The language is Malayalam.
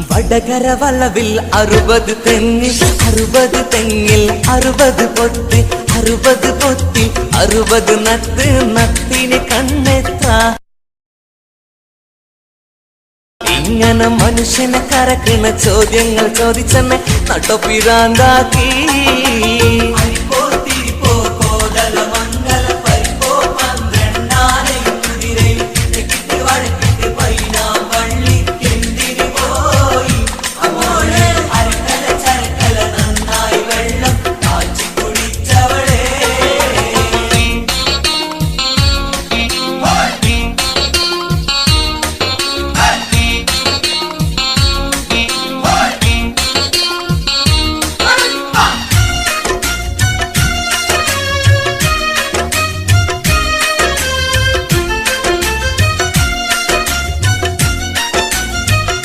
വടകര വളവിൽ 60 തെങ്ങിൽ 60 തെങ്ങിൽ 60 പൊത്തി 60 പൊത്തി 60 നത്ത് നത്തിന് കണ്ണെത്ര ഇങ്ങനെ മനുഷ്യനെ കരക്കുന്ന ചോദ്യങ്ങൾ ചോദിച്ചെന്നെ നട്ടൊപ്പിരാന്താക്കി